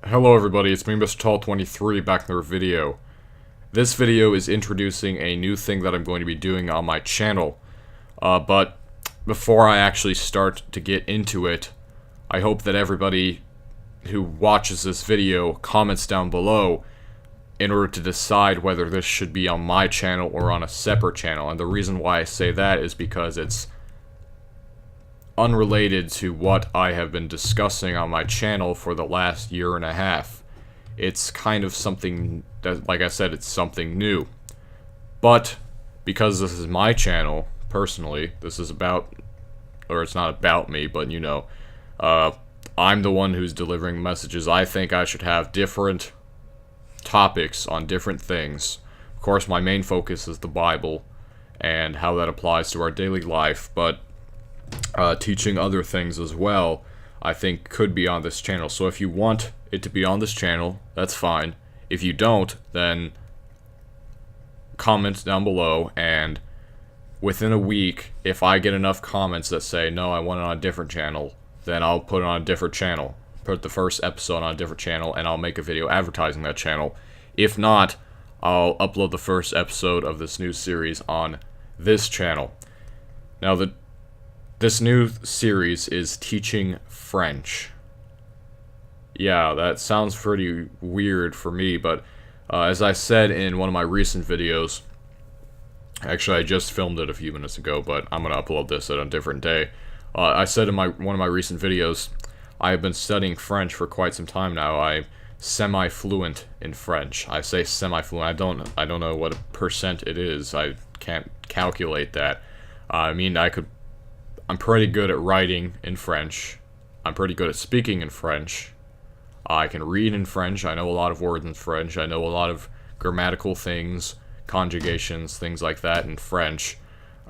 Hello everybody, it's me Mr. Tall23 back in another video. This video is introducing a new thing that I'm going to be doing on my channel. But before I actually start to get into it, I hope that everybody who watches this video comments down below in order to decide whether this should be on my channel or on a separate channel. And the reason why I say that is because it's unrelated to what I have been discussing on my channel for the last year and a half. It's kind of something that, like I said, it's something new. But because this is my channel, personally, this is about, or it's not about me, but you know, I'm the one who's delivering messages. I think I should have different topics on different things. Of course, my main focus is the Bible and how that applies to our daily life, but teaching other things as well, I think could be on this channel. So if you want it to be on this channel, that's fine. If you don't, then comment down below, and within a week, if I get enough comments that say, no, I want it on a different channel, then I'll put it on a different channel. Put the first episode on a different channel, and I'll make a video advertising that channel. If not, I'll upload the first episode of this new series on this channel. Now, this new series is teaching French. Yeah, that sounds pretty weird for me, but as I said in one of my recent videos, actually I just filmed it a few minutes ago, but I'm going to upload this at a different day. I said in one of my recent videos, I have been studying French for quite some time now. I'm semi-fluent in French. I say semi-fluent. I don't know what percent it is. I can't calculate that. I mean, I'm pretty good at writing in French. I'm pretty good at speaking in French. I can read in French. I know a lot of words in French. I know a lot of grammatical things, conjugations, things like that in French.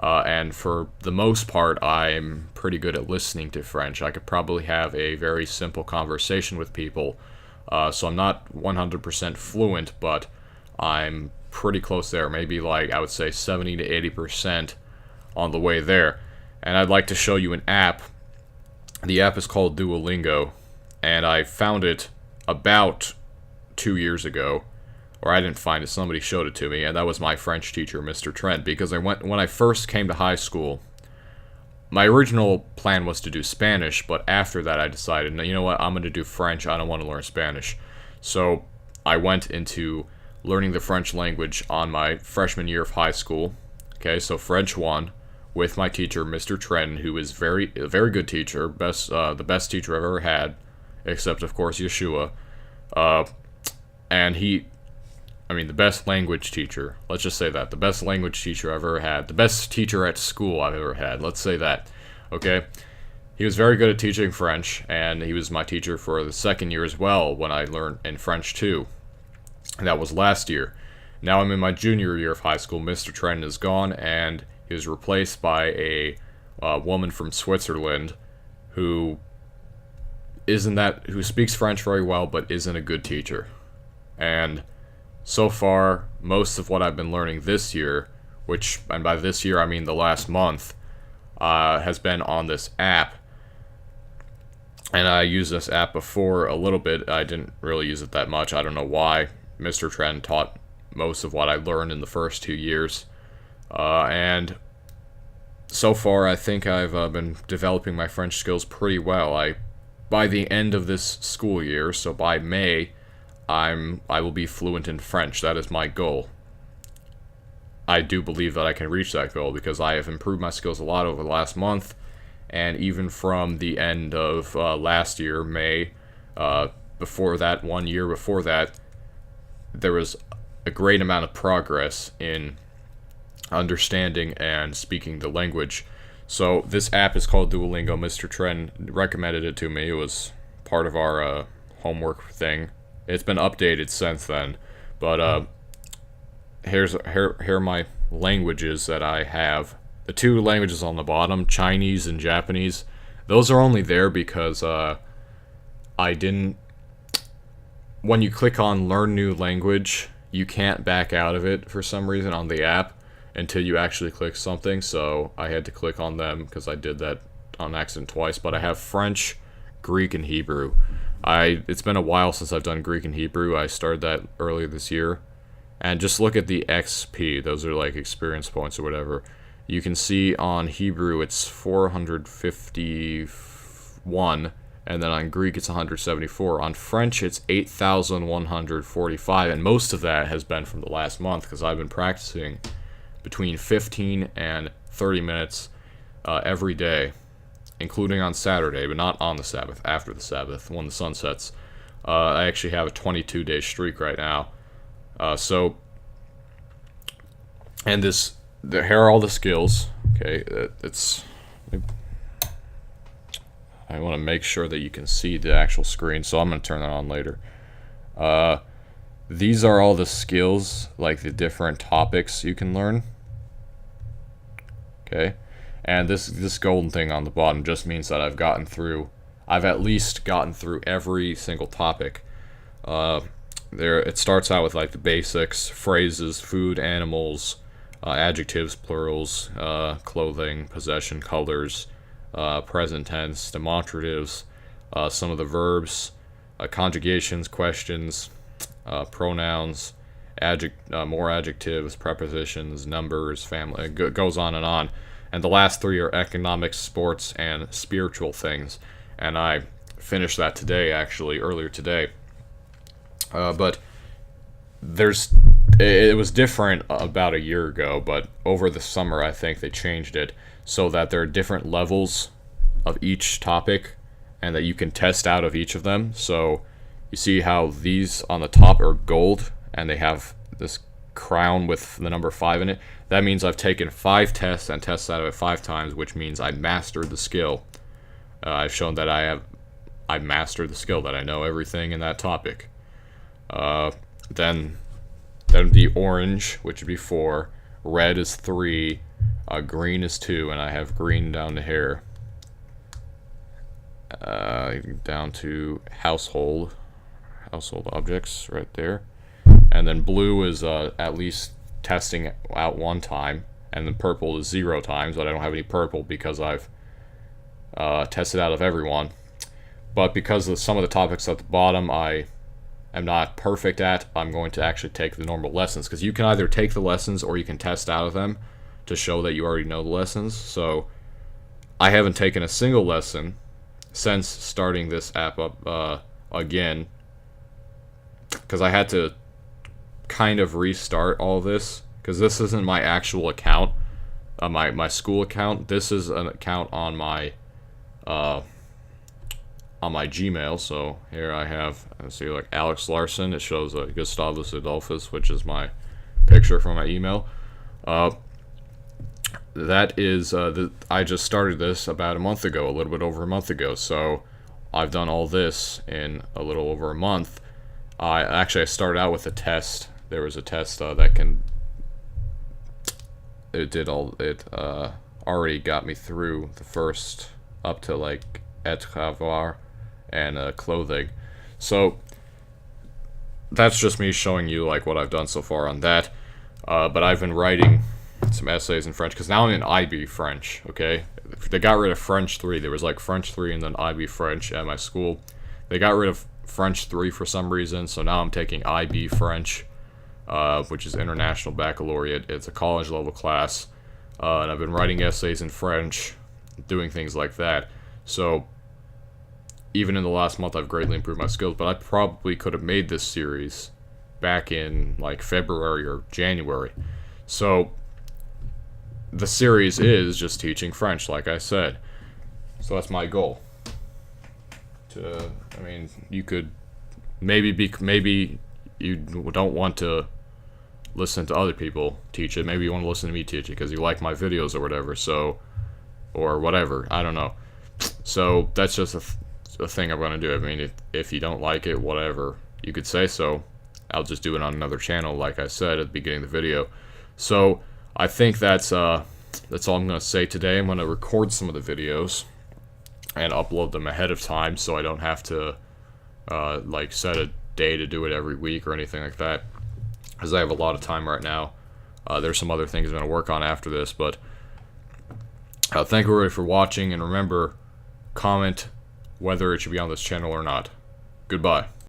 And for the most part, I'm pretty good at listening to French. I could probably have a very simple conversation with people. So I'm not 100% fluent, but I'm pretty close there. Maybe like, I would say 70 to 80% on the way there. And I'd like to show you an app. The app is called Duolingo, and I found it about 2 years ago. Or I didn't find it, somebody showed it to me, and that was my French teacher, Mr. Trent, because when I first came to high school, my original plan was to do Spanish, but after that I decided, no, you know what, I'm going to do French, I don't want to learn Spanish. So I went into learning the French language on my freshman year of high school. Okay, so French 1. With my teacher, Mr. Trent, who is a very good teacher, the best teacher I've ever had, except of course Yeshua, and the best language teacher. Let's just say that, the best language teacher I've ever had, the best teacher at school I've ever had. Let's say that, okay. He was very good at teaching French, and he was my teacher for the second year as well when I learned in French 2. And that was last year. Now I'm in my junior year of high school. Mr. Trent is gone, and he was replaced by a woman from Switzerland who speaks French very well, but isn't a good teacher. And so far, most of what I've been learning this year, and by this year I mean the last month, has been on this app. And I used this app before a little bit. I didn't really use it that much. I don't know why. Mr. Trent taught most of what I learned in the first 2 years. And so far, I think I've been developing my French skills pretty well. By the end of this school year, so by May, I will be fluent in French. That is my goal. I do believe that I can reach that goal because I have improved my skills a lot over the last month, and even from the end of last year, May, before that, 1 year before that, there was a great amount of progress in understanding and speaking the language. So this app is called Duolingo. Mr. Trent recommended it to me. It was part of our homework thing. It's been updated since then, but here are my languages that I have. The 2 languages on the bottom, Chinese and Japanese, those are only there because when you click on learn new language, you can't back out of it for some reason on the app until you actually click something, so I had to click on them because I did that on accident twice. But I have French, Greek, and Hebrew. It's been a while since I've done Greek and Hebrew. I started that earlier this year. And just look at the XP. Those are like experience points or whatever. You can see on Hebrew it's 451, and then on Greek it's 174. On French it's 8,145, and most of that has been from the last month because I've been practicing between 15 and 30 minutes every day, including on Saturday, but not on the Sabbath, after the Sabbath, when the sun sets. I actually have a 22-day streak right now. And here are all the skills. Okay, I want to make sure that you can see the actual screen, so I'm going to turn that on later. These are all the skills, like the different topics you can learn. Okay, and this golden thing on the bottom just means that I've at least gotten through every single topic. It starts out with like the basics, phrases, food, animals, adjectives, plurals, clothing, possession, colors, present tense, demonstratives, some of the verbs, conjugations, questions, pronouns, more adjectives, prepositions, numbers, family. It goes on. And the last three are economics, sports, and spiritual things. And I finished that today, actually, earlier today. But it was different about a year ago, but over the summer I think they changed it so that there are different levels of each topic and that you can test out of each of them. So you see how these on the top are gold and they have this crown with the number 5 in it. That means I've taken 5 tests and tested out of it 5 times, which means I mastered the skill. I've shown that I mastered the skill, that I know everything in that topic. Then the orange, which would be 4, red is 3, green is 2, and I have green down to here. Down to household objects right there. And then blue is at least testing out 1 time, and then purple is 0 times, but I don't have any purple because I've tested out of everyone. But because of some of the topics at the bottom I am not perfect at, I'm going to actually take the normal lessons, because you can either take the lessons or you can test out of them to show that you already know the lessons. So I haven't taken a single lesson since starting this app up again, because I had to kind of restart all this, because this isn't my actual account, my school account. This is an account on my Gmail. So here I have, let's see, like Alex Larson. It shows Gustavus Adolphus, which is my picture from my email. That is I just started this about a month ago, a little bit over a month ago. So I've done all this in a little over a month. I started out with a test. There was a test already got me through the first up to like et travaux and clothing. So that's just me showing you like what I've done so far on that. But I've been writing some essays in French because now I'm in IB French. Okay, they got rid of French 3. There was like French 3 and then IB French at my school. They got rid of French 3 for some reason, so now I'm taking IB French, which is International Baccalaureate. It's a college level class, and I've been writing essays in French, doing things like that. So even in the last month, I've greatly improved my skills, but I probably could have made this series back in like February or January. So the series is just teaching French, like I said. So that's my goal. You could maybe you don't want to listen to other people teach it. Maybe you want to listen to me teach it because you like my videos or whatever. So, or whatever. I don't know. So that's just a thing I'm gonna do. I mean, if you don't like it, whatever, you could say so. I'll just do it on another channel, like I said at the beginning of the video. So I think that's all I'm gonna say today. I'm gonna record some of the videos and upload them ahead of time, so I don't have to like set a day to do it every week or anything like that, because I have a lot of time right now. There's some other things I'm gonna work on after this, but thank you everybody for watching, and remember, comment whether it should be on this channel or not. Goodbye.